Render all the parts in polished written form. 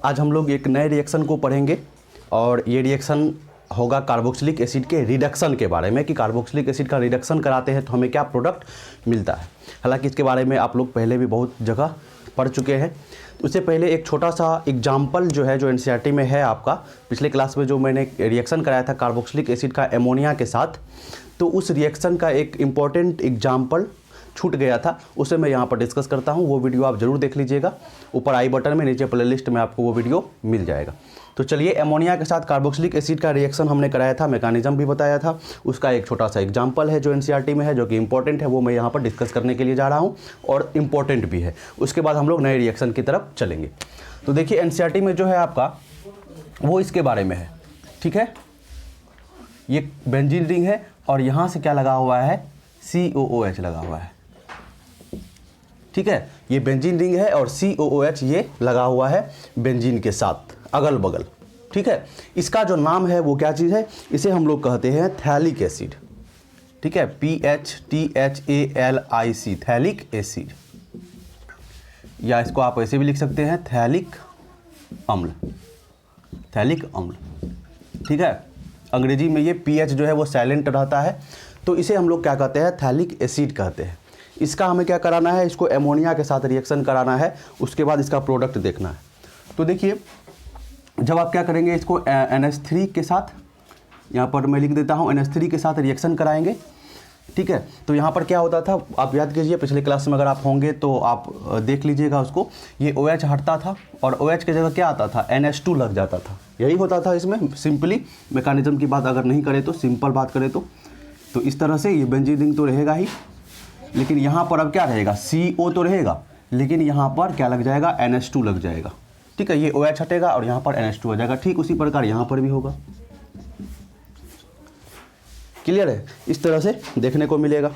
आज हम लोग एक नए रिएक्शन को पढ़ेंगे और ये रिएक्शन होगा कार्बोक्सिलिक एसिड के रिडक्शन के बारे में कि कार्बोक्सिलिक एसिड का रिडक्शन कराते हैं तो हमें क्या प्रोडक्ट मिलता है। हालांकि इसके बारे में आप लोग पहले भी बहुत जगह पढ़ चुके हैं। उससे पहले एक छोटा सा एग्जाम्पल जो है जो एनसीईआरटी में है आपका, पिछले क्लास में जो मैंने रिएक्शन कराया था कार्बोक्सिलिक एसिड का एमोनिया के साथ, तो उस रिएक्शन का एक इम्पॉर्टेंट एग्जाम्पल छूट गया था, उसे मैं यहाँ पर डिस्कस करता हूँ। वो वीडियो आप ज़रूर देख लीजिएगा, ऊपर आई बटन में नीचे प्लेलिस्ट में आपको वो वीडियो मिल जाएगा। तो चलिए, एमोनिया के साथ कार्बोक्सिलिक एसिड का रिएक्शन हमने कराया था, मैकेनिज्म भी बताया था, उसका एक छोटा सा एग्जाम्पल है जो एनसीईआरटी में है, जो कि इंपॉर्टेंट है, वो मैं यहाँ पर डिस्कस करने के लिए जा रहा हूँ और इम्पॉर्टेंट भी है। उसके बाद हम लोग नए रिएक्शन की तरफ चलेंगे। तो देखिए, एनसीईआरटी में जो है आपका वो इसके बारे में है, ठीक है। ये बेंजीन रिंग है और यहाँ से क्या लगा हुआ है, COOH लगा हुआ है, ठीक है। ये बेंजीन रिंग है और COOH ये लगा हुआ है बेंजीन के साथ अगल बगल, ठीक है। इसका जो नाम है वो क्या चीज़ है, इसे हम लोग कहते हैं थैलिक एसिड, ठीक है, PHTHALIC, थैलिक एसिड, या इसको आप ऐसे भी लिख सकते हैं थैलिक अम्ल, थैलिक अम्ल, ठीक है। अंग्रेजी में ये PH जो है वो साइलेंट रहता है, तो इसे हम लोग क्या कहते हैं, थैलिक एसिड कहते हैं। इसका हमें क्या कराना है, इसको एमोनिया के साथ रिएक्शन कराना है, उसके बाद इसका प्रोडक्ट देखना है। तो देखिए, जब आप क्या करेंगे, इसको NH3 के साथ, यहाँ पर मैं लिख देता हूँ, NH3 के साथ रिएक्शन कराएंगे, ठीक है। तो यहाँ पर क्या होता था, आप याद कीजिए, पिछले क्लास में अगर आप होंगे तो आप देख लीजिएगा उसको, ये OH हटता था और OH की जगह क्या आता था, NH2 लग जाता था। यही होता था इसमें, सिंपली मैकेनिज्म की बात अगर नहीं करें तो, सिंपल बात करें तो इस तरह से ये बेंजीन रिंग तो रहेगा ही, लेकिन यहाँ पर अब क्या रहेगा, CO तो रहेगा, लेकिन यहाँ पर क्या लग जाएगा, NH2 लग जाएगा, ठीक है। ये OH हटेगा और यहाँ पर NH2 हो जाएगा। ठीक उसी प्रकार यहाँ पर भी होगा। क्लियर है, इस तरह से देखने को मिलेगा।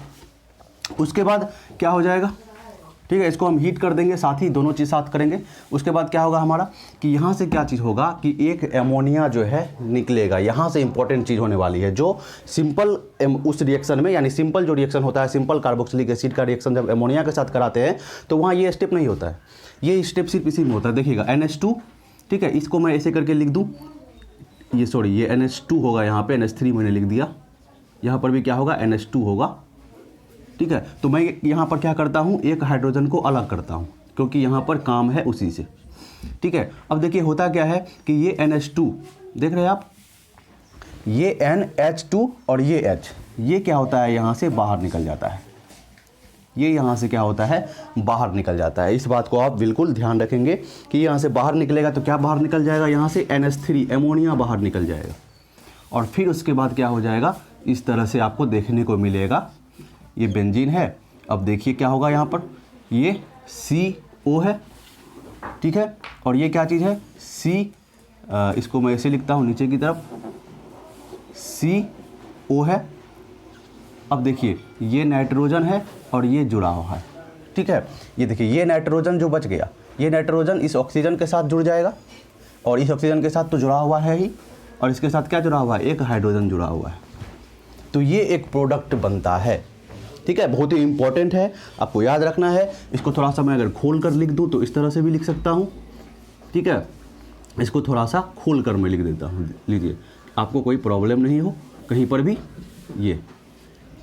उसके बाद क्या हो जाएगा, ठीक है, इसको हम हीट कर देंगे, साथ ही दोनों चीज़ साथ करेंगे। उसके बाद क्या होगा हमारा कि यहाँ से क्या चीज़ होगा कि एक एमोनिया जो है निकलेगा। यहाँ से इंपॉर्टेंट चीज़ होने वाली है, जो सिंपल उस रिएक्शन में, यानी सिंपल जो रिएक्शन होता है, सिंपल कार्बोक्सिलिक एसिड का रिएक्शन जब एमोनिया के साथ कराते हैं तो वहाँ ये स्टेप नहीं होता है, ये स्टेप सिर्फ इसी में होता है। देखिएगा NH2, ठीक है, इसको मैं ऐसे करके लिख दूँ, ये सॉरी ये NH2 होगा, यहाँ पे NH3 मैंने लिख दिया, यहाँ पर भी क्या होगा, NH2 होगा, ठीक है। तो मैं यहाँ पर क्या करता हूँ, एक हाइड्रोजन को अलग करता हूँ, क्योंकि यहाँ पर काम है उसी से, ठीक है। अब देखिए होता क्या है कि ये NH2 देख रहे हैं आप, ये NH2 और ये H, ये क्या होता है, यहाँ से बाहर निकल जाता है, ये यहाँ से क्या होता है, बाहर निकल जाता है। इस बात को आप बिल्कुल ध्यान रखेंगे कि यहाँ से बाहर निकलेगा तो क्या बाहर निकल जाएगा, यहाँ से NH3 एमोनिया बाहर निकल जाएगा, और फिर उसके बाद क्या हो जाएगा, इस तरह से आपको देखने को मिलेगा। ये बेंजीन है, अब देखिए क्या होगा, यहाँ पर ये CO है, ठीक है, और ये क्या चीज़ है, इसको मैं ऐसे लिखता हूँ नीचे की तरफ, CO है। अब देखिए ये नाइट्रोजन है और ये जुड़ा हुआ है, ठीक है। ये देखिए, ये नाइट्रोजन जो बच गया, ये नाइट्रोजन इस ऑक्सीजन के साथ जुड़ जाएगा, और इस ऑक्सीजन के साथ तो जुड़ा हुआ है ही, और इसके साथ क्या जुड़ा हुआ है, एक हाइड्रोजन जुड़ा हुआ है। तो ये एक प्रोडक्ट बनता है, ठीक है। बहुत ही इंपॉर्टेंट है, आपको याद रखना है। इसको थोड़ा सा मैं अगर खोल कर लिख दूँ तो इस तरह से भी लिख सकता हूँ, ठीक है। इसको थोड़ा सा खोल कर मैं लिख देता हूँ, लीजिए, आपको कोई प्रॉब्लम नहीं हो कहीं पर भी, ये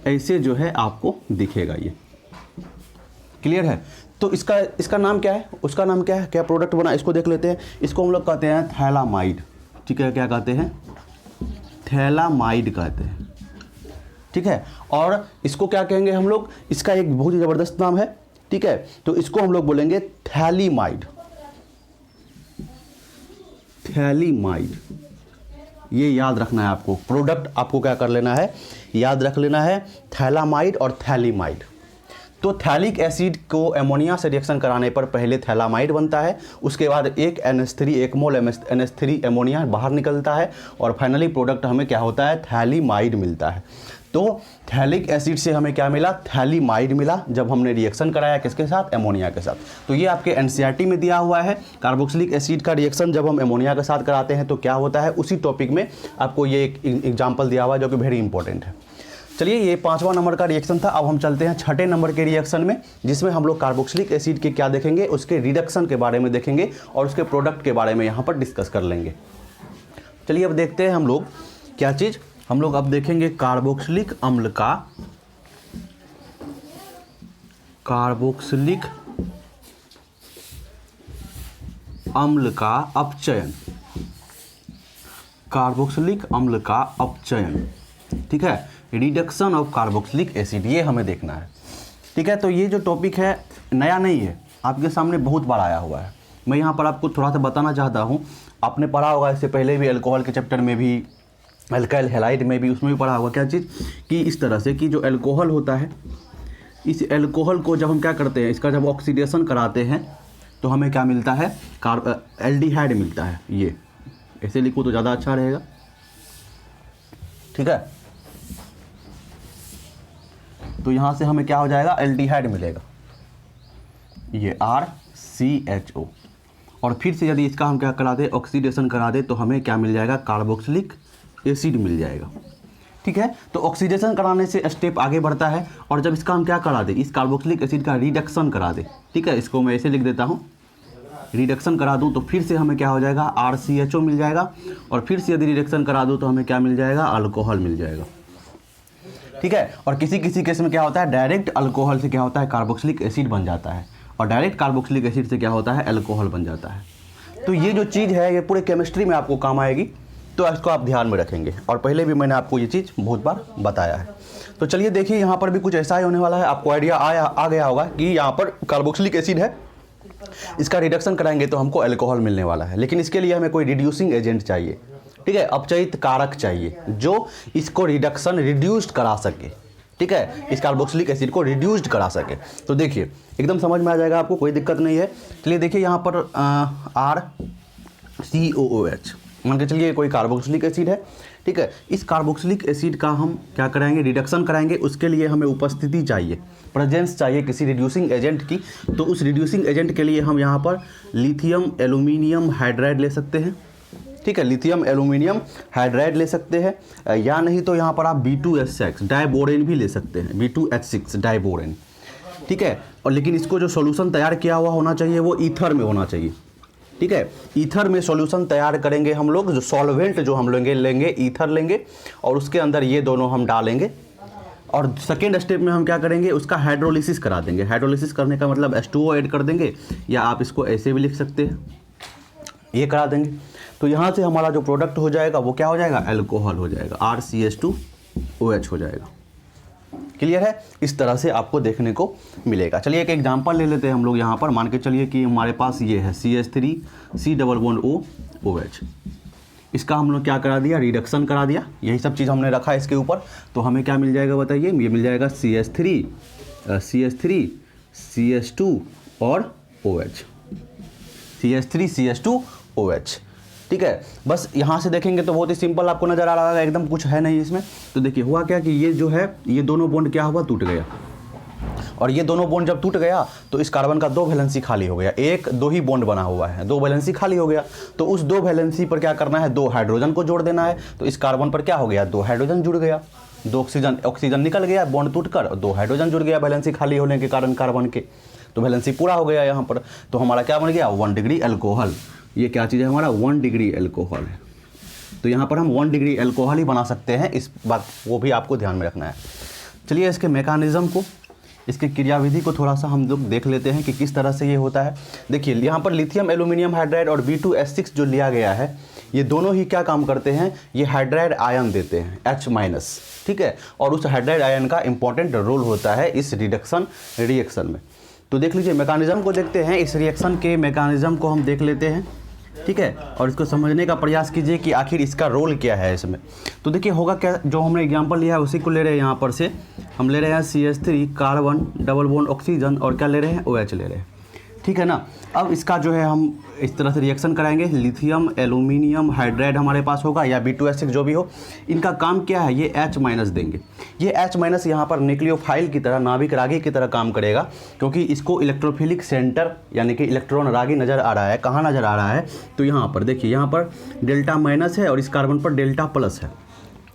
ऐसे जो है आपको दिखेगा, ये क्लियर है। तो इसका नाम क्या है, उसका नाम क्या है, क्या प्रोडक्ट बना, इसको देख लेते हैं। इसको हम लोग कहते हैं थैलामाइड, ठीक है, क्या कहते हैं, थैलामाइड कहते हैं, ठीक है। और इसको क्या कहेंगे हम लोग, इसका एक बहुत ही ज़बरदस्त नाम है, ठीक है। तो इसको हम लोग बोलेंगे थैलीमाइड, थैलीमाइड। ये याद रखना है आपको, प्रोडक्ट आपको क्या कर लेना है, याद रख लेना है, थैलामाइड और थैलीमाइड। तो थैलिक एसिड को एमोनिया से रिएक्शन कराने पर पहले थैलामाइड बनता है, उसके बाद एक NH3, एक मोल NH3 एमोनिया बाहर निकलता है, और फाइनली प्रोडक्ट हमें क्या होता है, थैलीमाइड मिलता है। तो थैलिक एसिड से हमें क्या मिला, थैलीमाइड मिला, जब हमने रिएक्शन कराया किसके साथ, एमोनिया के साथ। तो ये आपके एनसीईआरटी में दिया हुआ है, कार्बोक्सिलिक एसिड का रिएक्शन जब हम एमोनिया के साथ कराते हैं तो क्या होता है, उसी टॉपिक में आपको ये एक एग्जाम्पल दिया हुआ है जो कि वेरी इंपॉर्टेंट है। चलिए ये 5वां नंबर का रिएक्शन था। अब हम चलते हैं 6ठे नंबर के रिएक्शन में, जिसमें हम लोग कार्बोक्सिलिक एसिड के क्या देखेंगे, उसके रिडक्शन के बारे में देखेंगे और उसके प्रोडक्ट के बारे में यहाँ पर डिस्कस कर लेंगे। चलिए अब देखते हैं हम लोग क्या चीज़, हम लोग अब देखेंगे कार्बोक्सिलिक अम्ल का अपचयन, कार्बोक्सिलिक अम्ल का अपचयन, ठीक है, रिडक्शन ऑफ कार्बोक्सिलिक एसिड, ये हमें देखना है। ठीक है, तो ये जो टॉपिक है नया नहीं है, आपके सामने बहुत बार आया हुआ है। मैं यहाँ पर आपको थोड़ा सा बताना चाहता हूँ, आपने पढ़ा होगा इससे पहले भी, अल्कोहल के चैप्टर में भी, अल्काइल हैलाइड में भी, उसमें भी पढ़ा होगा क्या चीज़, कि इस तरह से कि जो अल्कोहल होता है, इस अल्कोहल को जब हम क्या करते हैं, इसका जब ऑक्सीडेशन कराते हैं तो हमें क्या मिलता है, एल्डिहाइड मिलता है। ये ऐसे लिखो तो ज़्यादा अच्छा रहेगा, ठीक है। तो यहाँ से हमें क्या हो जाएगा, एल्डिहाइड मिलेगा, ये RCHO। और फिर से यदि इसका हम क्या करा दें, ऑक्सीडेशन करा दें, तो हमें क्या मिल जाएगा, कार्बोक्सिलिक एसिड मिल जाएगा। ठीक है, तो ऑक्सीडेशन कराने से स्टेप आगे बढ़ता है, और जब इसका हम क्या करा दें, इस कार्बोक्सिलिक एसिड का रिडक्शन करा दें, ठीक है, इसको मैं ऐसे लिख देता हूँ, रिडक्शन करा दूँ तो फिर से हमें क्या हो जाएगा, RCHO मिल जाएगा, और फिर से यदि रिडक्शन करा दूँ तो हमें क्या मिल जाएगा, अल्कोहल मिल जाएगा। ठीक है, और किसी किसी केस में क्या होता है, डायरेक्ट अल्कोहल से क्या होता है, कार्बोक्सिलिक एसिड बन जाता है, और डायरेक्ट कार्बोक्सिलिक एसिड से क्या होता है, अल्कोहल बन जाता है। तो ये जो चीज़ है ये पूरे केमिस्ट्री में आपको काम आएगी, तो इसको आप ध्यान में रखेंगे, और पहले भी मैंने आपको ये चीज़ बहुत बार बताया है। तो चलिए देखिए, यहाँ पर भी कुछ ऐसा ही होने वाला है, आपको आइडिया आ गया होगा कि यहाँ पर कार्बोक्सिलिक एसिड है, इसका रिडक्शन कराएंगे तो हमको अल्कोहल मिलने वाला है, लेकिन इसके लिए हमें कोई रिड्यूसिंग एजेंट चाहिए, ठीक है, अपचयित कारक चाहिए जो इसको रिडक्शन रिड्यूस्ड करा सके, ठीक है, इस कार्बोक्सिलिक एसिड को रिड्यूस्ड करा सके। तो देखिए एकदम समझ में आ जाएगा आपको, कोई दिक्कत नहीं है। चलिए देखिए यहाँ पर RCOOH मान के चलिए कोई कार्बोक्सिलिक एसिड है, ठीक है, इस कार्बोक्सिलिक एसिड का हम क्या कराएंगे, रिडक्शन कराएंगे। उसके लिए हमें उपस्थिति चाहिए, प्रेजेंस चाहिए किसी रिड्यूसिंग एजेंट की। तो उस रिड्यूसिंग एजेंट के लिए हम यहाँ पर लिथियम एल्यूमिनियम हाइड्राइड ले सकते हैं, ठीक है, लिथियम एल्यूमिनियम हाइड्राइड ले सकते हैं, या नहीं तो यहाँ पर आप B2H6 डाइबोरेन भी ले सकते हैं, B2H6 डाइबोरेन, ठीक है। और लेकिन इसको जो सॉल्यूशन तैयार किया हुआ होना चाहिए वो ईथर में होना चाहिए, ठीक है, ईथर में सॉल्यूशन तैयार करेंगे हम लोग, जो सॉल्वेंट जो हम लेंगे ईथर लेंगे, और उसके अंदर ये दोनों हम डालेंगे, और सेकेंड स्टेप में हम क्या करेंगे, उसका हाइड्रोलिसिस करा देंगे। हाइड्रोलिसिस करने का मतलब H2O ऐड कर देंगे, या आप इसको ऐसे भी लिख सकते हैं, ये करा देंगे। तो यहाँ से हमारा जो प्रोडक्ट हो जाएगा वो क्या हो जाएगा, अल्कोहल हो जाएगा, RCH2OH हो जाएगा। क्लियर है, इस तरह से आपको देखने को मिलेगा। चलिए एक एग्जांपल ले लेते हैं हम लोग यहाँ पर, मान के चलिए कि हमारे पास ये है CH3C11OOH, इसका हम लोग क्या करा दिया, रिडक्शन करा दिया, यही सब चीज़ हमने रखा इसके ऊपर। तो हमें क्या मिल जाएगा बताइए, ये मिल जाएगा CH3 CH2 और OH, CH3 CH2OH, ठीक है। बस यहाँ से देखेंगे तो बहुत ही सिंपल आपको नज़र आ रहा है, एकदम कुछ है नहीं इसमें। तो देखिए हुआ क्या कि ये जो है, ये दोनों बॉन्ड क्या हुआ, टूट गया, और ये दोनों बॉन्ड जब टूट गया तो इस कार्बन का 2 वैलेंसी खाली हो गया, एक 2 ही बॉन्ड बना हुआ है, 2 वैलेंसी खाली हो गया। तो उस 2 वैलेंसी पर क्या करना है, 2 हाइड्रोजन को जोड़ देना है। तो इस कार्बन पर क्या हो गया, 2 हाइड्रोजन जुड़ गया, 2 ऑक्सीजन निकल गया, बॉन्ड टूटकर 2 हाइड्रोजन जुड़ गया वैलेंसी खाली होने के कारण कार्बन के, तो वैलेंसी पूरा हो गया यहाँ पर। तो हमारा क्या बन गया, 1 डिग्री अल्कोहल। ये क्या चीज़ है, हमारा 1 डिग्री अल्कोहल है। तो यहाँ पर हम 1 डिग्री अल्कोहल ही बना सकते हैं, इस बात वो भी आपको ध्यान में रखना है। चलिए इसके मैकेनिज़्म को, इसकी क्रियाविधि को थोड़ा सा हम लोग देख लेते हैं कि किस तरह से ये होता है। देखिए यहाँ पर लिथियम एल्यूमिनियम हाइड्राइड और B2H6 जो लिया गया है, ये दोनों ही क्या काम करते हैं, ये हाइड्राइड आयन देते हैं H-, ठीक है, और उस हाइड्राइड आयन का इंपॉर्टेंट रोल होता है इस रिएक्शन में। तो देख लीजिए मैकेनिज़्म को देखते हैं, इस रिएक्शन के मैकेनिज़्म को हम देख लेते हैं, ठीक है, और इसको समझने का प्रयास कीजिए कि आखिर इसका रोल क्या है इसमें। तो देखिए होगा क्या, जो हमने एग्जांपल लिया है उसी को ले रहे हैं, यहाँ पर से हम ले रहे हैं CH3 carbon double bond oxygen, और क्या ले रहे हैं, OH ले रहे हैं, ठीक है ना। अब इसका जो है हम इस तरह से रिएक्शन कराएंगे, लिथियम एल्यूमिनियम हाइड्राइड हमारे पास होगा, या B2H6 जो भी हो, इनका काम क्या है, ये H- देंगे। ये H- यहाँ पर न्यूक्लियोफाइल की तरह, नाभिक रागी की तरह काम करेगा, क्योंकि इसको इलेक्ट्रोफिलिक सेंटर यानी कि इलेक्ट्रॉन रागी नज़र आ रहा है। कहाँ नज़र आ रहा है, तो यहाँ पर देखिए, यहाँ पर डेल्टा माइनस है और इस कार्बन पर डेल्टा प्लस है,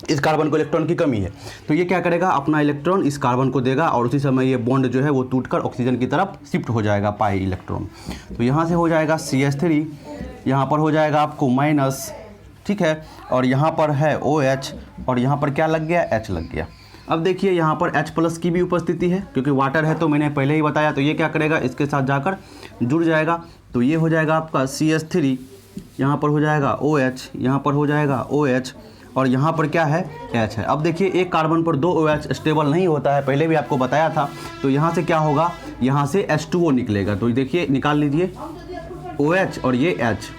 इस कार्बन को इलेक्ट्रॉन की कमी है, तो ये क्या करेगा, अपना इलेक्ट्रॉन इस कार्बन को देगा और उसी समय ये बॉन्ड जो है वो टूटकर ऑक्सीजन की तरफ शिफ्ट हो जाएगा पाई इलेक्ट्रॉन। तो यहाँ से हो जाएगा CH3, यहाँ पर हो जाएगा आपको माइनस, ठीक है, और यहाँ पर है OH और यहाँ पर क्या लग गया, H लग गया। अब देखिए यहाँ पर H+ की भी उपस्थिति है, क्योंकि वाटर है तो मैंने पहले ही बताया, तो ये क्या करेगा, इसके साथ जाकर जुड़ जाएगा। तो ये हो जाएगा आपका CH3, यहाँ पर हो जाएगा OH, यहाँ पर हो जाएगा OH और यहाँ पर क्या है, H है। अब देखिए एक कार्बन पर 2 OH स्टेबल नहीं होता है, पहले भी आपको बताया था। तो यहाँ से क्या होगा, यहाँ से H2O निकलेगा। तो देखिए निकाल लीजिए OH और ये H,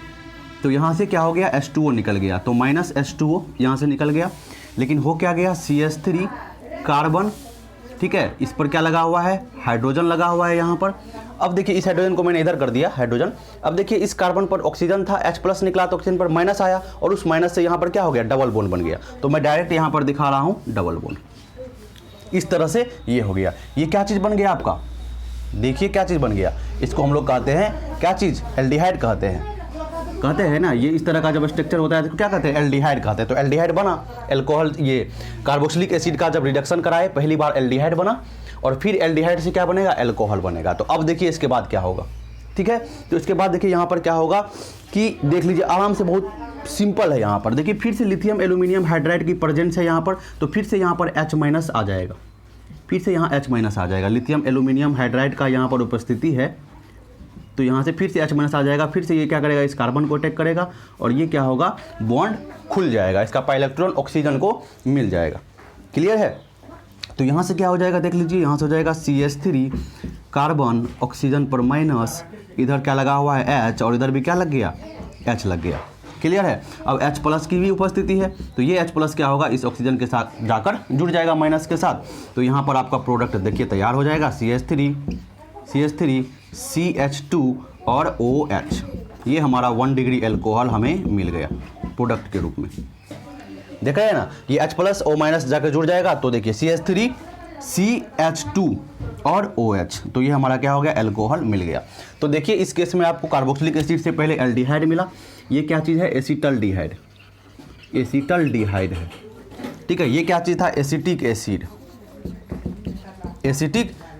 तो यहाँ से क्या हो गया, H2O निकल गया। तो माइनस H2O यहाँ से निकल गया, लेकिन हो क्या गया, CH3 कार्बन, ठीक है, इस पर क्या लगा हुआ है, हाइड्रोजन लगा हुआ है यहाँ पर। अब देखिए इस हाइड्रोजन को मैंने इधर कर दिया हाइड्रोजन। अब देखिए इस कार्बन पर ऑक्सीजन था, H+ निकला तो ऑक्सीजन पर माइनस आया और उस माइनस से यहाँ पर क्या हो गया, डबल बॉन्ड बन गया। तो मैं डायरेक्ट यहाँ पर दिखा रहा हूँ डबल बॉन्ड, इस तरह से ये हो गया। ये क्या चीज़ बन गया आपका, देखिए क्या चीज़ बन गया, इसको हम लोग कहते हैं क्या चीज़, एल्डिहाइड कहते हैं ना। ये इस तरह का जब स्ट्रक्चर होता है तो क्या कहते हैं, एल्डिहाइड कहते हैं। तो एल्डिहाइड बना, अल्कोहल, ये कार्बोक्सिलिक एसिड का जब रिडक्शन कराए पहली बार एल्डिहाइड बना और फिर एल्डिहाइड से क्या बनेगा, अल्कोहल बनेगा। तो अब देखिए इसके बाद क्या होगा, ठीक है। तो इसके बाद देखिए यहाँ पर क्या होगा कि देख लीजिए आराम से, बहुत सिंपल है। यहाँ पर देखिए फिर से लिथियम एल्यूमिनियम हाइड्राइड की प्रेजेंस है यहाँ पर, तो फिर से यहाँ पर H- आ जाएगा, फिर से यहाँ H- आ जाएगा। लिथियम एल्यूमिनियम हाइड्राइड का यहाँ पर उपस्थिति है, तो यहाँ से फिर से H- आ जाएगा। फिर से ये क्या करेगा, इस कार्बन को अटैक करेगा और ये क्या होगा, बॉन्ड खुल जाएगा, इसका पाई इलेक्ट्रॉन ऑक्सीजन को मिल जाएगा। क्लियर है। तो यहाँ से क्या हो जाएगा, देख लीजिए, यहाँ से हो जाएगा CH3 कार्बन, ऑक्सीजन पर माइनस, इधर क्या लगा हुआ है H और इधर भी क्या लग गया, H लग गया। क्लियर है। अब H+ की भी उपस्थिति है, तो ये H+ क्या होगा, इस ऑक्सीजन के साथ जाकर जुड़ जाएगा माइनस के साथ। तो यहाँ पर आपका प्रोडक्ट देखिए तैयार हो जाएगा, CH3 CH2 और OH। ये हमारा 1 डिग्री एल्कोहल हमें मिल गया प्रोडक्ट के रूप में। देखा है ना, ये H+ O- जाकर जुड़ जाएगा। तो देखिए CH3 CH2 और OH, तो ये हमारा क्या हो गया, एल्कोहल मिल गया। तो देखिए इस केस में आपको कार्बोक्सिलिक एसिड से पहले एल्डिहाइड मिला। ये क्या चीज़ है, एसिटल्डिहाइड है, ठीक है। ये क्या चीज़ था, एसिटिक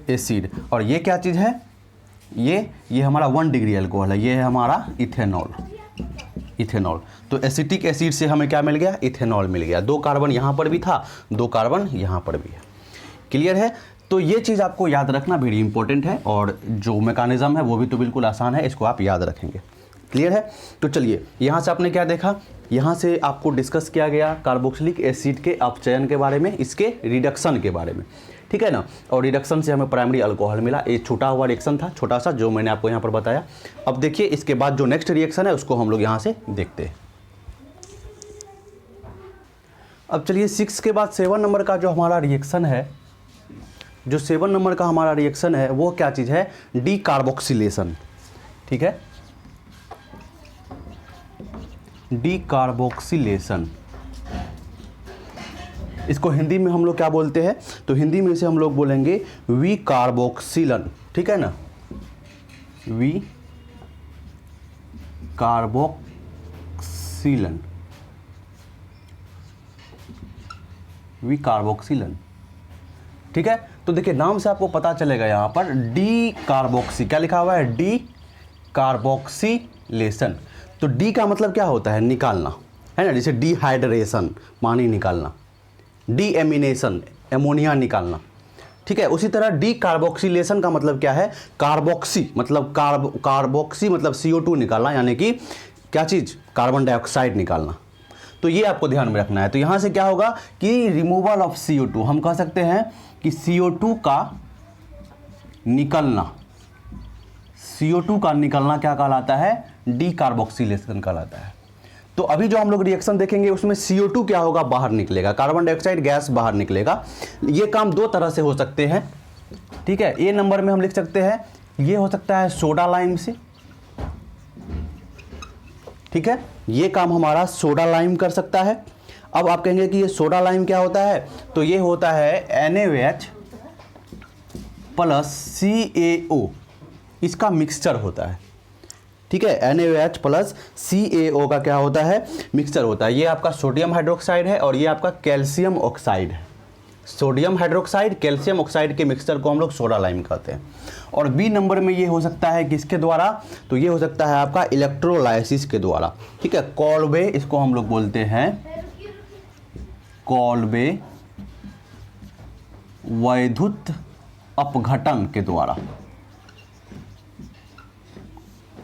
एसिड। और ये क्या चीज़ है, ये हमारा 1 डिग्री एल्कोहल है, ये है हमारा इथेनॉल। तो एसिटिक एसिड से हमें क्या मिल गया, इथेनॉल मिल गया। 2 कार्बन यहाँ पर भी था, 2 कार्बन यहाँ पर भी है। क्लियर है। तो ये चीज़ आपको याद रखना वेरी इंपॉर्टेंट है, और जो मैकेनिज्म है वो भी तो बिल्कुल आसान है, इसको आप याद रखेंगे। क्लियर है। तो चलिए यहाँ से आपने क्या देखा, यहाँ से आपको डिस्कस किया गया कार्बोक्सिलिक एसिड के अपचयन के बारे में, इसके रिडक्शन के बारे में, ठीक है ना। और रिडक्शन से हमें प्राइमरी अल्कोहल मिला। एक छूटा हुआ रिएक्शन था, छोटा सा, जो मैंने आपको यहाँ पर बताया। अब देखिए इसके बाद जो नेक्स्ट रिएक्शन है उसको हम लोग यहाँ से देखते हैं। अब चलिए 6 के बाद 7 नंबर का जो हमारा रिएक्शन है, जो 7 नंबर का हमारा रिएक्शन है वो क्या चीज़ है, डीकार्बोक्सिलेशन, ठीक है, डीकार्बोक्सिलेशन। इसको हिंदी में हम लोग क्या बोलते हैं, तो हिंदी में इसे हम लोग बोलेंगे विकार्बोक्सिलन, ठीक है ना, विकार्बोक्सिलन, ठीक है। तो देखिए नाम से आपको पता चलेगा यहाँ पर डी कार्बोक्सी, क्या लिखा हुआ है, डी कार्बोक्सिलेशन। तो डी का मतलब क्या होता है, निकालना, है ना, जैसे डिहाइड्रेशन, पानी निकालना, डी एमिनेशन, एमोनिया निकालना, ठीक है। उसी तरह डी कार्बोक्सिलेशन का मतलब क्या है, कार्बोक्सी मतलब कार्बोक्सी मतलब CO2 निकालना, यानी कि क्या चीज़, कार्बन डाइऑक्साइड निकालना। तो ये आपको ध्यान में रखना है। तो यहाँ से क्या होगा कि रिमूवल ऑफ CO2, हम कह सकते हैं कि CO2 का निकलना, CO2 का निकलना क्या कहलाता है, डीकार्बोक्सिलेशन कहलाता है। तो अभी जो हम लोग रिएक्शन देखेंगे उसमें CO2 क्या होगा, बाहर निकलेगा, कार्बन डाइऑक्साइड गैस बाहर निकलेगा। ये काम 2 तरह से हो सकते हैं, ठीक है। ए नंबर में हम लिख सकते हैं, ये हो सकता है सोडा लाइम से, ठीक है, ये काम हमारा सोडा लाइम कर सकता है। अब आप कहेंगे कि ये सोडा लाइम क्या होता है, तो ये होता है NaOH + CaO, इसका मिक्सचर होता है, ठीक है, NaOH प्लस CaO का क्या होता है, मिक्सचर होता है। ये आपका सोडियम हाइड्रोक्साइड है और ये आपका कैल्शियम ऑक्साइड है। सोडियम हाइड्रोक्साइड कैल्शियम ऑक्साइड के मिक्सचर को हम लोग सोडा लाइम कहते हैं। और बी नंबर में ये हो सकता है किसके द्वारा, तो ये हो सकता है आपका इलेक्ट्रोलाइसिस के द्वारा। ठीक है, कॉल्वे, इसको हम लोग बोलते हैं कॉल्वे वैद्युत अपघटन के द्वारा।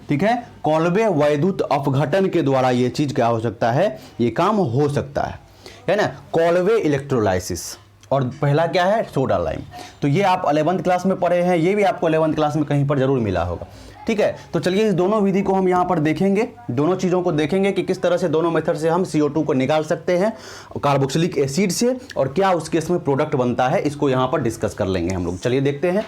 ठीक है, कॉल्वे वैद्युत अपघटन के द्वारा ये चीज क्या हो सकता है, ये काम हो सकता है ना, कॉल्वे इलेक्ट्रोलाइसिस। और पहला क्या है, सोडा लाइम। तो ये आप 11th क्लास में पढ़े हैं, ये भी आपको 11th क्लास में कहीं पर जरूर मिला होगा। ठीक है, तो चलिए इस दोनों विधि को हम यहाँ पर देखेंगे, दोनों चीज़ों को देखेंगे कि किस तरह से दोनों मेथड से हम CO2 को निकाल सकते हैं कार्बोक्सिलिक एसिड से, और क्या उसके इसमें प्रोडक्ट बनता है, इसको यहाँ पर डिस्कस कर लेंगे हम लोग। चलिए देखते हैं।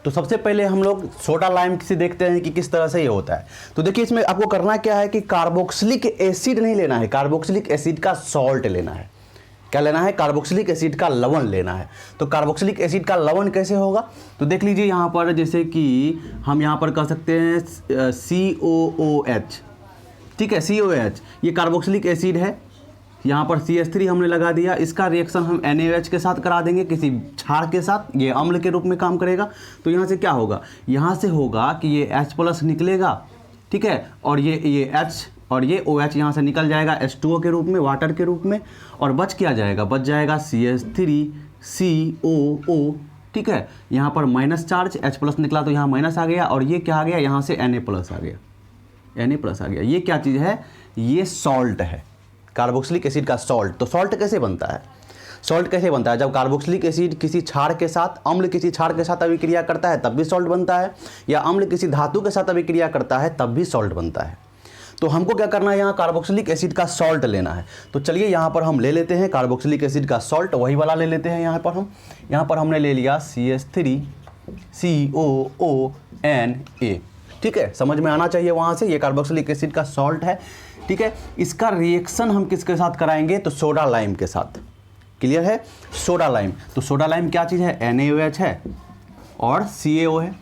तो सबसे पहले हम लोग सोडा लाइम से देखते हैं कि किस तरह से ये होता है। तो देखिए, इसमें आपको करना क्या है कि कार्बोक्सिलिक एसिड नहीं लेना है, कार्बोक्सिलिक एसिड का सॉल्ट लेना है। क्या लेना है, कार्बोक्सिलिक एसिड का लवण लेना है। तो कार्बोक्सिलिक एसिड का लवण कैसे होगा, तो देख लीजिए यहाँ पर, जैसे कि हम यहाँ पर कह सकते हैं COOH। ठीक है, COOH ये कार्बोक्सिलिक एसिड है, यहाँ पर CH3 हमने लगा दिया। इसका रिएक्शन हम NaOH के साथ करा देंगे, किसी क्षार के साथ, ये अम्ल के रूप में काम करेगा। तो यहाँ से क्या होगा, यहाँ से होगा कि ये H+ निकलेगा। ठीक है, और ये H और ये OH यहाँ से निकल जाएगा H2O के रूप में, वाटर के रूप में। और बच क्या जाएगा, बच जाएगा CH3COO। ठीक है, यहाँ पर माइनस चार्ज, H+ निकला तो यहाँ माइनस आ गया, और ये क्या आ गया, यहाँ से Na+ आ गया, Na+ आ गया। ये क्या चीज़ है, ये सॉल्ट है, कार्बोक्सिलिक एसिड का सॉल्ट। तो सॉल्ट कैसे बनता है, सॉल्ट कैसे बनता है, जब कार्बोक्सिलिक एसिड किसी क्षार के साथ, अम्ल किसी क्षार के साथ अभिक्रिया करता है तब भी सॉल्ट बनता है, या अम्ल किसी धातु के साथ अभिक्रिया करता है तब भी सॉल्ट बनता है। तो हमको क्या करना है, यहाँ कार्बोक्सिलिक एसिड का सॉल्ट लेना है। तो चलिए यहाँ पर हम ले लेते हैं कार्बोक्सिलिक एसिड का सॉल्ट, वही वाला ले लेते हैं। यहाँ पर हमने ले लिया CH3COONA। ठीक है, समझ में आना चाहिए वहाँ से, ये कार्बोक्सिलिक एसिड का सॉल्ट है। ठीक है, इसका रिएक्शन हम किसके साथ कराएंगे, तो सोडा लाइम के साथ। क्लियर है, सोडा लाइम। तो सोडा लाइम क्या चीज़ है, NaOH है और CaO है।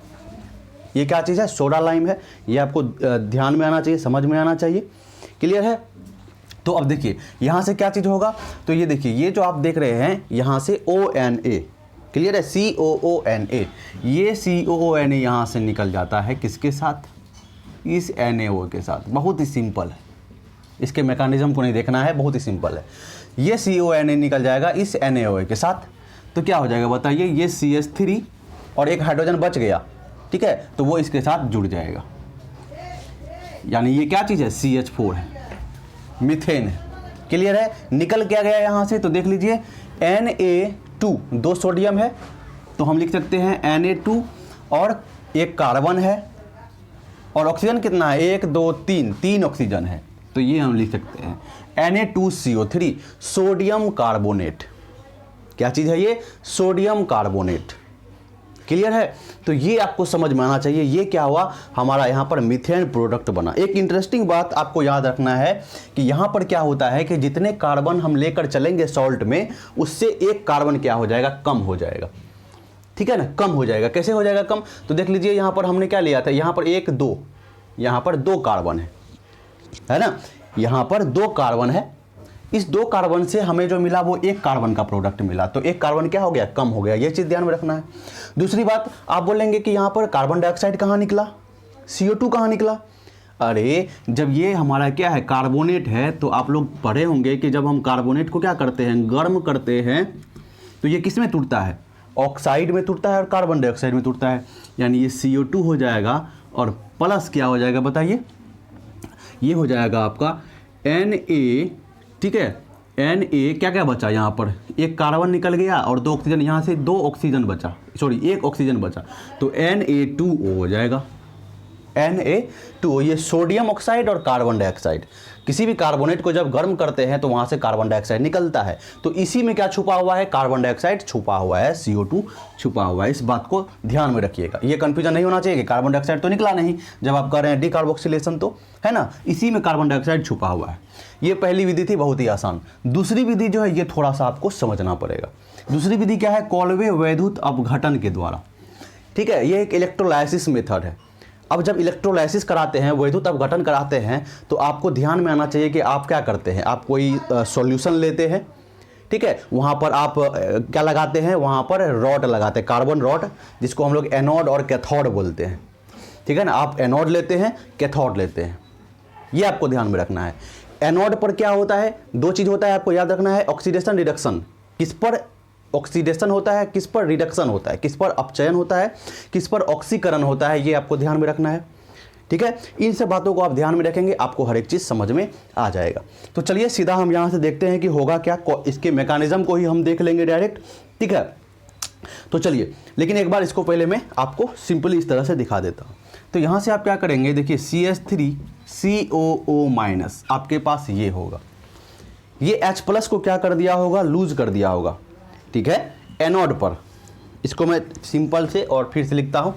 ये क्या चीज़ है, सोडा लाइम है। ये आपको ध्यान में आना चाहिए, समझ में आना चाहिए। क्लियर है। तो अब देखिए यहाँ से क्या चीज़ होगा, तो ये देखिए, ये जो आप देख रहे हैं यहाँ से ONA, क्लियर है, COONA। ये COONA यहाँ से निकल जाता है किसके साथ, इस NaO के साथ। बहुत ही सिंपल है, इसके मैकेनिज्म को नहीं देखना है, बहुत ही सिंपल है। ये CONA निकल जाएगा इस NaO के साथ, तो क्या हो जाएगा बताइए, ये CH3 और एक हाइड्रोजन बच गया। ठीक है, तो वो इसके साथ जुड़ जाएगा, यानी ये क्या चीज़ है, CH4 है, मीथेन है। क्लियर है, निकल क्या गया यहाँ से, तो देख लीजिए Na2, 2 सोडियम है, तो हम लिख सकते हैं Na2, और एक कार्बन है, और ऑक्सीजन कितना है, 1 2 3, 3 ऑक्सीजन है। तो ये हम लिख सकते हैं Na2CO3, सोडियम कार्बोनेट। क्या चीज़ है ये, सोडियम कार्बोनेट। क्लियर है, तो ये आपको समझ में आना चाहिए। ये क्या हुआ, हमारा यहाँ पर मीथेन प्रोडक्ट बना। एक इंटरेस्टिंग बात आपको याद रखना है कि यहाँ पर क्या होता है कि जितने कार्बन हम लेकर चलेंगे सॉल्ट में, उससे एक कार्बन क्या हो जाएगा, कम हो जाएगा। ठीक है ना, कम हो जाएगा। कैसे हो जाएगा कम, तो देख लीजिए यहाँ पर हमने क्या लिया था, यहाँ पर 1 2, यहाँ पर 2 कार्बन है ना, यहाँ पर 2 कार्बन है। इस 2 कार्बन से हमें जो मिला वो 1 कार्बन का प्रोडक्ट मिला, तो 1 कार्बन क्या हो गया, कम हो गया। ये चीज़ ध्यान में रखना है। दूसरी बात, आप बोलेंगे कि यहाँ पर कार्बन डाइऑक्साइड कहाँ निकला, CO2 कहाँ निकला। अरे जब ये हमारा क्या है, कार्बोनेट है, तो आप लोग पढ़े होंगे कि जब हम कार्बोनेट को क्या करते हैं, गर्म करते हैं, तो ये किस में टूटता है, ऑक्साइड में टूटता है और कार्बन डाइऑक्साइड में टूटता है। यानी ये CO2 हो जाएगा, और प्लस क्या हो जाएगा बताइए, ये हो जाएगा आपका Na। ठीक है, Na क्या क्या बचा, यहाँ पर 1 कार्बन निकल गया और 2 ऑक्सीजन, यहाँ से 2 ऑक्सीजन बचा, सॉरी 1 ऑक्सीजन बचा, तो Na2O हो जाएगा। Na2O, ये सोडियम ऑक्साइड और कार्बन डाइऑक्साइड। किसी भी कार्बोनेट को जब गर्म करते हैं तो वहाँ से कार्बन डाइऑक्साइड निकलता है, तो इसी में क्या छुपा हुआ है, कार्बन डाइऑक्साइड छुपा हुआ है, CO2 छुपा हुआ है। इस बात को ध्यान में रखिएगा, ये कंफ्यूजन नहीं होना चाहिए कि कार्बन डाइऑक्साइड तो निकला नहीं जब आप कर रहे हैं डिकार्बोक्सिलेशन, तो है ना, इसी में कार्बन डाइऑक्साइड छुपा हुआ है। ये पहली विधि थी, बहुत ही आसान। दूसरी विधि जो है ये थोड़ा सा आपको समझना पड़ेगा। दूसरी विधि क्या है, कॉल्वे वैद्युत अपघटन के द्वारा। ठीक है, ये एक इलेक्ट्रोलाइसिस मेथड है। अब जब इलेक्ट्रोलाइसिस कराते हैं, वैद्युत अपघटन कराते हैं, तो आपको ध्यान में आना चाहिए कि आप क्या करते हैं। आप कोई सॉल्यूशन लेते हैं, ठीक है, वहाँ पर आप क्या लगाते हैं, वहाँ पर रॉड लगाते हैं, कार्बन रॉड, जिसको हम लोग एनोड और कैथोड बोलते हैं, ठीक है ना। आप एनोड लेते हैं, कैथोड लेते हैं, ये आपको ध्यान में रखना है। एनोड पर क्या होता है, दो चीज़ होता है, आपको याद रखना है, ऑक्सीडेशन रिडक्शन। किस पर ऑक्सीडेशन होता है, किस पर रिडक्शन होता है, किस पर अपचयन होता है, किस पर ऑक्सीकरण होता है, ये आपको ध्यान में रखना है, ठीक है। इन सब बातों को आप ध्यान में रखेंगे, आपको हर एक चीज़ समझ में आ जाएगा। तो चलिए सीधा हम यहाँ से देखते हैं कि होगा क्या, इसके मैकेनिज्म को ही हम देख लेंगे डायरेक्ट, ठीक है। तो चलिए, लेकिन एक बार इसको पहले मैं आपको सिंपली इस तरह से दिखा देता हूँ। तो यहाँ से आप क्या करेंगे, देखिए CH3COO- आपके पास ये होगा, ये H+ को क्या कर दिया होगा, लूज कर दिया होगा, ठीक है, एनोड पर। इसको मैं सिंपल से और फिर से लिखता हूँ।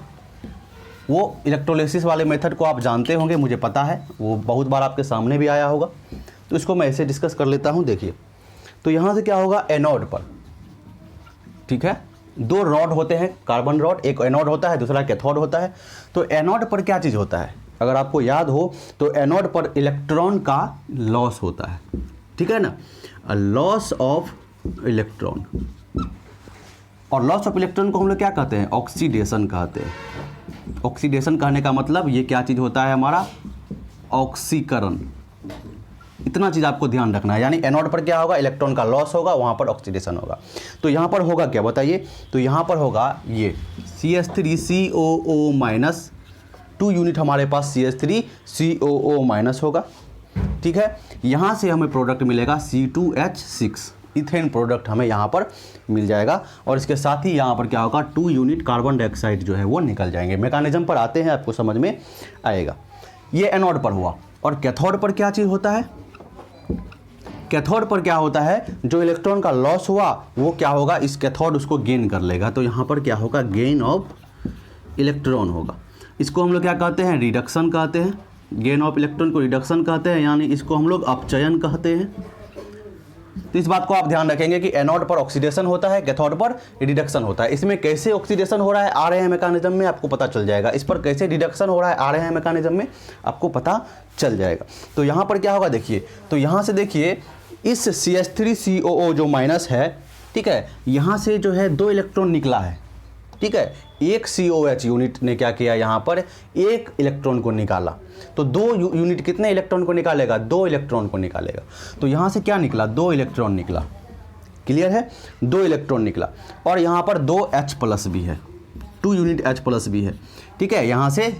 वो इलेक्ट्रोलिसिस वाले मेथड को आप जानते होंगे, मुझे पता है, वो बहुत बार आपके सामने भी आया होगा। तो इसको मैं ऐसे डिस्कस कर लेता हूँ। देखिए, तो यहाँ से क्या होगा, एनोड पर, ठीक है, दो रॉड होते हैं, कार्बन रॉड, एक एनोड होता है, दूसरा कैथोड होता है। तो एनोड पर क्या चीज़ होता है, अगर आपको याद हो तो एनोड पर इलेक्ट्रॉन का लॉस होता है, ठीक है ना, लॉस ऑफ इलेक्ट्रॉन। और लॉस ऑफ इलेक्ट्रॉन को हम लोग क्या कहते हैं, ऑक्सीडेशन कहते हैं। ऑक्सीडेशन कहने का मतलब ये क्या चीज़ होता है हमारा, ऑक्सीकरण। इतना चीज़ आपको ध्यान रखना है। यानी एनोड पर क्या होगा, इलेक्ट्रॉन का लॉस होगा, वहाँ पर ऑक्सीडेशन होगा। तो यहाँ पर होगा क्या बताइए, तो यहाँ पर होगा ये CH3COO-, 2 यूनिट हमारे पास CH3COO- होगा, ठीक है। यहाँ से हमें प्रोडक्ट मिलेगा C2H6, इथेन प्रोडक्ट हमें यहाँ पर मिल जाएगा। और इसके साथ ही यहाँ पर क्या होगा, 2 यूनिट कार्बन डाइऑक्साइड जो है वो निकल जाएंगे। मैकेनिज्म पर आते हैं, आपको समझ में आएगा। ये एनोड पर हुआ। और कैथोड पर क्या चीज़ होता है, कैथोड पर क्या होता है, जो इलेक्ट्रॉन का लॉस हुआ वो क्या होगा, इस कैथोड उसको गेन कर लेगा। तो यहाँ पर क्या होगा, गेन ऑफ इलेक्ट्रॉन होगा। इसको हम लोग क्या कहते हैं, रिडक्शन कहते हैं। गेन ऑफ इलेक्ट्रॉन को रिडक्शन कहते हैं, यानी इसको हम लोग अपचयन कहते हैं। तो इस बात को आप ध्यान रखेंगे कि एनोड पर ऑक्सीडेशन होता है, कैथोड पर रिडक्शन होता है। इसमें कैसे ऑक्सीडेशन हो रहा है, आ रहे हैं मैकेनिज्म में, आपको पता चल जाएगा। इस पर कैसे रिडक्शन हो रहा है, आ रहे हैं मैकेनिज्म में, आपको पता चल जाएगा। तो यहाँ पर क्या होगा, देखिए, तो यहाँ से देखिए, इस CH3COO जो माइनस है, ठीक है, यहाँ से जो है 2 इलेक्ट्रॉन निकला है, ठीक है। एक COH यूनिट ने क्या किया, यहाँ पर एक इलेक्ट्रॉन को निकाला। तो 2 यूनिट कितने इलेक्ट्रॉन को निकालेगा, 2 इलेक्ट्रॉन को निकालेगा। तो यहाँ से क्या निकला, 2 इलेक्ट्रॉन निकला, क्लियर है, 2 इलेक्ट्रॉन निकला। और यहाँ पर 2 H+ भी है, 2 यूनिट H+ भी है, ठीक है। यहाँ से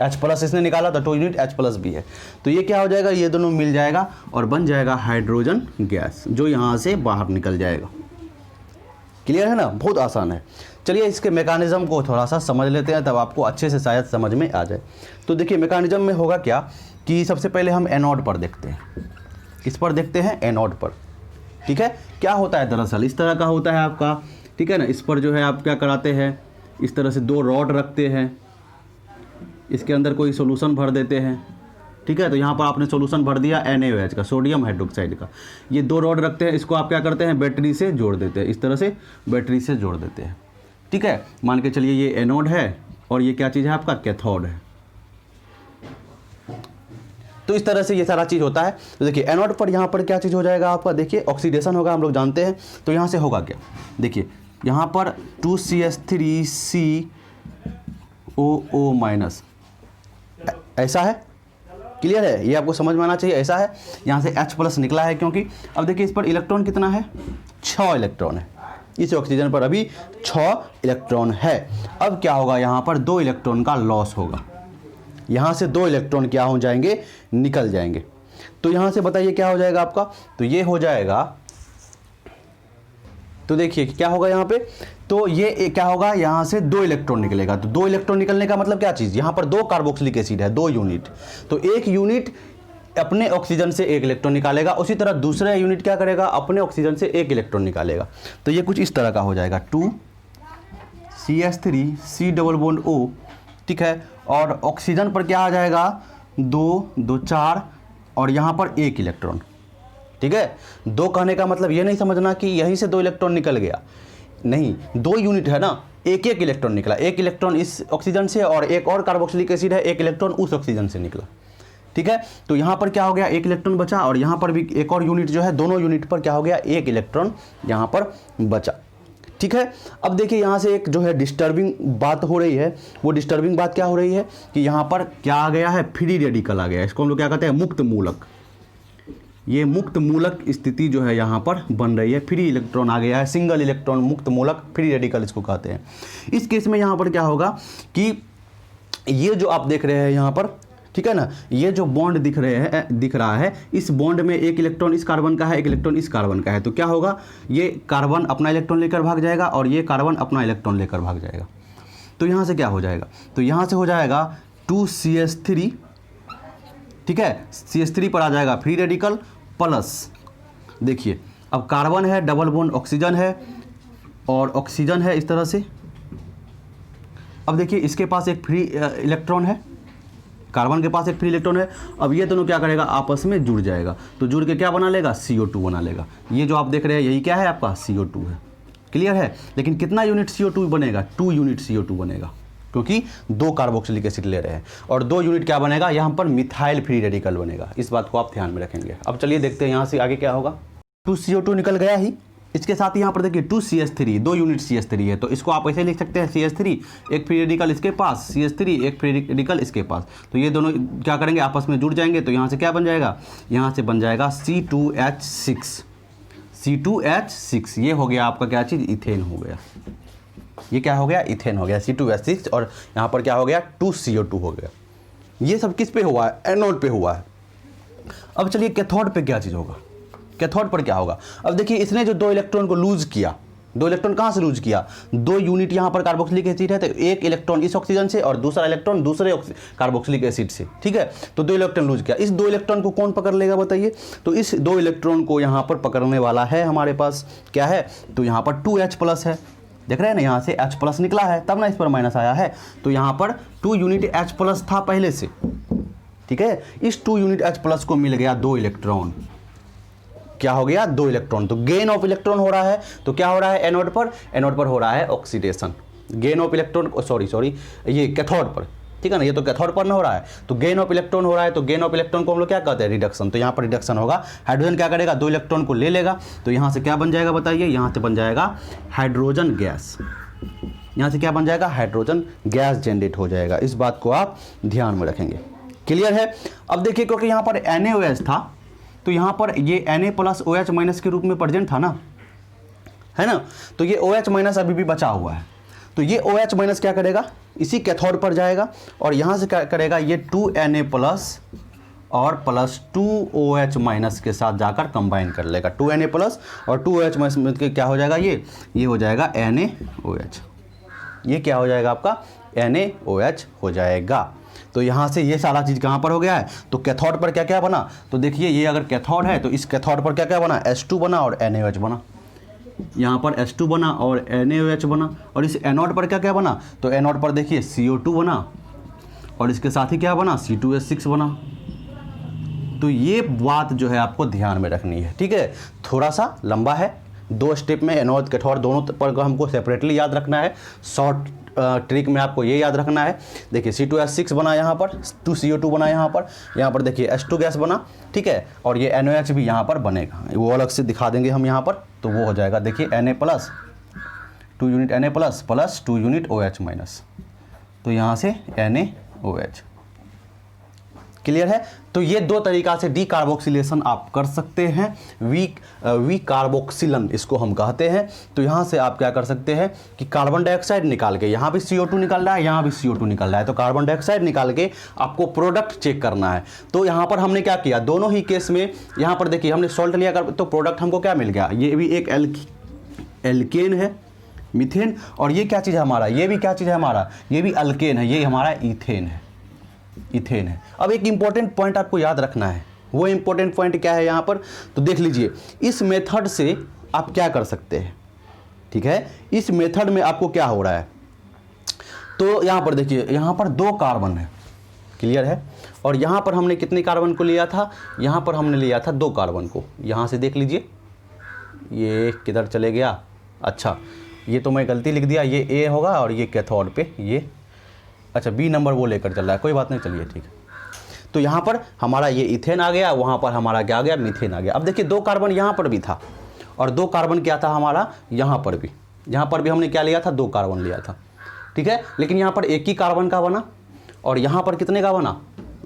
H+ इसने निकाला तो 2 यूनिट H+ भी है। तो ये क्या हो जाएगा, ये दोनों मिल जाएगा और बन जाएगा हाइड्रोजन गैस, जो यहाँ से बाहर निकल जाएगा। क्लियर है ना, बहुत आसान है। चलिए इसके मैकेनिज्म को थोड़ा सा समझ लेते हैं, तब आपको अच्छे से शायद समझ में आ जाए। तो देखिए मैकेनिज्म में होगा क्या कि सबसे पहले हम एनोड पर देखते हैं। किस पर देखते हैं, एनोड पर, ठीक है। क्या होता है, दरअसल इस तरह का होता है आपका, ठीक है ना। इस पर जो है आप क्या कराते हैं, इस तरह से 2 रॉड रखते हैं, इसके अंदर कोई सोल्यूशन भर देते हैं, ठीक है। तो यहाँ पर आपने सोल्यूशन भर दिया NaOH का, सोडियम हाइड्रोक्साइड का। ये 2 रॉड रखते हैं, इसको आप क्या करते हैं, बैटरी से जोड़ देते हैं, इस तरह से बैटरी से जोड़ देते हैं, ठीक है। मान के चलिए ये एनोड है और ये क्या चीज़ है आपका, कैथोड है। तो इस तरह से ये सारा चीज़ होता है। तो देखिए एनोड पर यहाँ पर क्या चीज़ हो जाएगा आपका, देखिए ऑक्सीडेशन होगा, हम लोग जानते हैं। तो यहाँ से होगा क्या, देखिए यहाँ पर 2CH3COO-, ऐसा है, क्लियर है, ये आपको समझ में आना चाहिए, ऐसा है। यहाँ से H+ निकला है, क्योंकि अब देखिए इस पर इलेक्ट्रॉन कितना है, 6 इलेक्ट्रॉन है। इस ऑक्सीजन पर अभी 6 इलेक्ट्रॉन है। अब क्या होगा, यहाँ पर 2 इलेक्ट्रॉन का लॉस होगा, यहाँ से 2 इलेक्ट्रॉन क्या हो जाएंगे, निकल जाएंगे। तो यहाँ से बताइए क्या हो जाएगा आपका, तो ये हो जाएगा, तो देखिए क्या होगा यहाँ पे, तो ये क्या होगा, यहाँ से 2 इलेक्ट्रॉन निकलेगा। तो 2 इलेक्ट्रॉन निकलने का मतलब क्या चीज़, यहाँ पर 2 कार्बोक्सिलिक एसिड है, 2 यूनिट। तो एक यूनिट अपने ऑक्सीजन से 1 इलेक्ट्रॉन निकालेगा, उसी तरह दूसरा यूनिट क्या करेगा, अपने ऑक्सीजन से 1 इलेक्ट्रॉन निकालेगा। तो ये कुछ इस तरह का हो जाएगा, 2CH3C O, ठीक है। और ऑक्सीजन पर क्या आ जाएगा, 2 2 4 और यहाँ पर 1 इलेक्ट्रॉन, ठीक है। 2 कहने का मतलब ये नहीं समझना कि यहीं से 2 इलेक्ट्रॉन निकल गया, नहीं, 2 यूनिट है ना, एक एक इलेक्ट्रॉन निकला, एक इलेक्ट्रॉन इस ऑक्सीजन से और एक और कार्बोक्सिलिक एसिड है, एक इलेक्ट्रॉन उस ऑक्सीजन से निकला। ठीक है, तो यहाँ पर क्या हो गया, एक इलेक्ट्रॉन बचा और यहाँ पर भी एक और यूनिट जो है, दोनों यूनिट पर क्या हो गया, एक इलेक्ट्रॉन यहाँ पर बचा। ठीक है, अब देखिए यहाँ से एक जो है डिस्टर्बिंग बात हो रही है। वो डिस्टर्बिंग बात क्या हो रही है कि यहाँ पर क्या आ गया है, फ्री रेडिकल आ गया है। इसको हम लोग क्या कहते हैं, मुक्त मूलक। ये मुक्त मूलक स्थिति जो है यहाँ पर बन रही है, फ्री इलेक्ट्रॉन आ गया है, सिंगल इलेक्ट्रॉन मुक्त मूलक, फ्री रेडिकल इसको कहते हैं। इस केस में यहाँ पर क्या होगा कि ये जो आप देख रहे हैं यहाँ पर, ठीक है ना, ये जो बॉन्ड दिख रहा है, इस बॉन्ड में एक इलेक्ट्रॉन इस कार्बन का है, एक इलेक्ट्रॉन इस कार्बन का है। तो क्या होगा, ये कार्बन अपना इलेक्ट्रॉन लेकर भाग जाएगा और ये कार्बन अपना इलेक्ट्रॉन लेकर भाग जाएगा। तो यहाँ से क्या हो जाएगा, तो यहाँ से हो जाएगा 2CH3, ठीक है, CH3 पर आ जाएगा फ्री रेडिकल प्लस, देखिए अब कार्बन है, डबल बॉन्ड ऑक्सीजन है और ऑक्सीजन है इस तरह से। अब देखिए इसके पास एक फ्री इलेक्ट्रॉन है, कार्बन के पास एक फ्री इलेक्ट्रॉन है। अब ये दोनों क्या करेगा, आपस में जुड़ जाएगा। तो जुड़ के क्या बना लेगा, CO2 बना लेगा। ये जो आप देख रहे हैं यही क्या है, आपका CO2 है। क्लियर है, लेकिन कितना यूनिट CO2 बनेगा, 2 यूनिट CO2 बनेगा, क्योंकि 2 कार्बोक्सिलिक एसिड ले रहे हैं। और 2 यूनिट क्या बनेगा, यहाँ पर मिथाइल फ्री रेडिकल बनेगा। इस बात को आप ध्यान में रखेंगे। अब चलिए देखते हैं यहाँ से आगे क्या होगा। 2 CO2 निकल गया ही, इसके साथ ही यहाँ पर देखिए 2 CH3, 2 यूनिट CH3 है। तो इसको आप ऐसे लिख सकते हैं, CH3 एक फ्री रेडिकल इसके पास, CH3 एक फ्री रेडिकल इसके पास। तो ये दोनों क्या करेंगे, आपस में जुड़ जाएंगे। तो यहाँ से क्या बन जाएगा, यहाँ से बन जाएगा C2H6, C2H6। ये हो गया आपका क्या चीज़, इथेन हो गया। ये क्या हो गया, इथेन हो गया, C2H6। और यहाँ पर क्या हो गया, 2 CO2 हो गया। ये सब किस पे हुआ है, एनोड पे हुआ है। अब चलिए कैथोड पे क्या चीज़ होगा, कैथोड पर क्या होगा। अब देखिए इसने जो 2 इलेक्ट्रॉन को लूज किया, 2 इलेक्ट्रॉन कहाँ से लूज किया, 2 यूनिट यहाँ पर कार्बोक्सिलिक एसिड है, तो एक इलेक्ट्रॉन इस ऑक्सीजन से और दूसरा इलेक्ट्रॉन दूसरे कार्बोक्सिलिक एसिड से। ठीक है, तो 2 इलेक्ट्रॉन लूज किया। इस 2 इलेक्ट्रॉन को कौन पकड़ लेगा बताइए। तो इस 2 इलेक्ट्रॉन को यहाँ पर पकड़ने वाला है हमारे पास क्या है, तो यहाँ पर 2H+ है। देख रहे हैं ना, यहाँ से H+ निकला है, तब ना इस पर माइनस आया है। तो यहाँ पर 2 यूनिट H+ था पहले से। ठीक है, इस 2 यूनिट H+ को मिल गया 2 इलेक्ट्रॉन। क्या हो गया, 2 इलेक्ट्रॉन। तो गेन ऑफ इलेक्ट्रॉन हो रहा है। तो क्या हो रहा है, एनोड पर हो रहा है oxidation. Gain of electron, sorry ये कैथोड पर, ठीक है ना, ये तो कैथोड पर ना हो रहा है। तो गेन ऑफ इलेक्ट्रॉन हो रहा है। तो गेन ऑफ इलेक्ट्रॉन को हम लोग क्या कहते हैं, रिडक्शन। तो यहाँ पर रिडक्शन होगा। हाइड्रोजन क्या करेगा, 2 इलेक्ट्रॉन को ले लेगा। तो यहाँ से क्या बन जाएगा बताइए, यहाँ से बन जाएगा हाइड्रोजन गैस। यहाँ से क्या बन जाएगा, हाइड्रोजन गैस जनरेट हो जाएगा। इस बात को आप ध्यान में रखेंगे। क्लियर है। अब देखिए क्योंकि यहाँ पर NaOH था, तो यहाँ पर ये Na+OH- के रूप में प्रेजेंट था ना, है ना। तो ये OH- अभी भी बचा हुआ है। तो ये OH- क्या करेगा, इसी कैथोड पर जाएगा और यहाँ से क्या करेगा, ये 2Na+ और +2OH- के साथ जाकर कंबाइन कर लेगा। 2Na+ और 2OH- के क्या हो जाएगा, ये हो जाएगा NaOH। ये क्या हो जाएगा आपका, NaOH हो जाएगा। तो यहाँ से ये सारा चीज़ कहाँ पर हो गया है, तो कैथोड पर क्या क्या बना। तो देखिए ये अगर कैथोड है तो इस कैथोड पर क्या क्या बना, H2 बना और NaOH बना। यहाँ पर H2 बना और NaOH बना। और इस एनोड पर क्या क्या बना, तो एनोड पर देखिए CO2 बना और इसके साथ ही क्या बना, C2H6 बना। तो ये बात जो है आपको ध्यान में रखनी है। ठीक है, थोड़ा सा लंबा है, 2 स्टेप में एनोड कैथोड दोनों पर हमको सेपरेटली याद रखना है। शॉर्ट ट्रिक में आपको ये याद रखना है। देखिए C2H6 बना यहाँ पर, 2 CO2 बना यहाँ पर देखिए H2 गैस बना। ठीक है, और ये NaOH भी यहाँ पर बनेगा, वो अलग से दिखा देंगे हम यहाँ पर। तो वो हो जाएगा देखिए Na+, 2 unit Na+ plus 2 unit OH-। तो यहाँ से NaOH। क्लियर है। तो ये 2 तरीका से डीकार्बोक्सिलेशन आप कर सकते हैं। वी कार्बोक्सिलन इसको हम कहते हैं। तो यहाँ से आप क्या कर सकते हैं कि कार्बन डाइऑक्साइड निकाल के, यहाँ भी CO2 निकल रहा है, यहाँ भी CO2 निकल रहा है, तो कार्बन डाइऑक्साइड निकाल के आपको प्रोडक्ट चेक करना है। तो यहाँ पर हमने क्या किया, दोनों ही केस में यहाँ पर देखिए हमने सॉल्ट लिया कर, तो प्रोडक्ट हमको क्या मिल गया, ये भी एक एल्केन है, मीथेन। और ये क्या चीज़ है हमारा, ये भी क्या चीज़ है हमारा, ये भी अल्केन है, ये हमारा इथेन है, इथेन है। अब एक इंपॉर्टेंट पॉइंट आपको याद रखना है। वो इंपॉर्टेंट पॉइंट क्या है यहाँ पर, तो देख लीजिए इस मेथड से आप क्या कर सकते हैं। ठीक है, इस मेथड में आपको क्या हो रहा है, तो यहाँ पर देखिए यहाँ पर 2 कार्बन है, क्लियर है। और यहाँ पर हमने कितने कार्बन को लिया था, यहाँ पर हमने लिया था 2 कार्बन को। यहाँ से देख लीजिए ये किधर चले गया, अच्छा ये तो मैं गलती लिख दिया, ये ए होगा और ये कैथोड पे ये, अच्छा बी नंबर वो लेकर चल रहा है, कोई बात नहीं, चलिए ठीक है। तो यहाँ पर हमारा ये इथेन आ गया, वहाँ पर हमारा क्या आ गया, मीथेन आ गया। अब देखिए 2 कार्बन यहाँ पर भी था और 2 कार्बन क्या था हमारा यहाँ पर भी हमने क्या लिया था, 2 कार्बन लिया था, ठीक है। लेकिन यहाँ पर एक ही कार्बन का बना और यहाँ पर कितने का बना,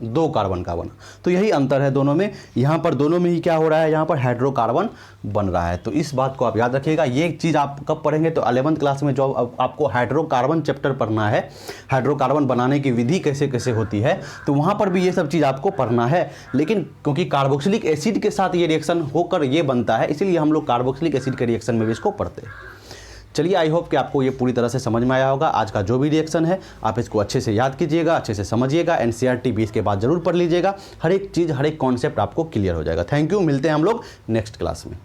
2 कार्बन का बना। तो यही अंतर है दोनों में, यहाँ पर दोनों में ही क्या हो रहा है, यहाँ पर हाइड्रोकार्बन बन रहा है। तो इस बात को आप याद रखिएगा। ये चीज़ आप कब पढ़ेंगे, तो 11वीं क्लास में जो आपको हाइड्रोकार्बन चैप्टर पढ़ना है, हाइड्रोकार्बन बनाने की विधि कैसे कैसे होती है, तो वहाँ पर भी ये सब चीज़ आपको पढ़ना है। लेकिन क्योंकि कार्बोक्सिलिक एसिड के साथ ये रिएक्शन होकर ये बनता है, इसीलिए हम लोग कार्बोक्सिलिक एसिड के रिएक्शन में भी इसको पढ़ते हैं। चलिए, आई होप कि आपको ये पूरी तरह से समझ में आया होगा। आज का जो भी रिएक्शन है आप इसको अच्छे से याद कीजिएगा, अच्छे से समझिएगा। एनसीईआरटी भी इसके बाद जरूर पढ़ लीजिएगा, हर एक चीज़, हर एक कॉन्सेप्ट आपको क्लियर हो जाएगा। थैंक यू, मिलते हैं हम लोग नेक्स्ट क्लास में।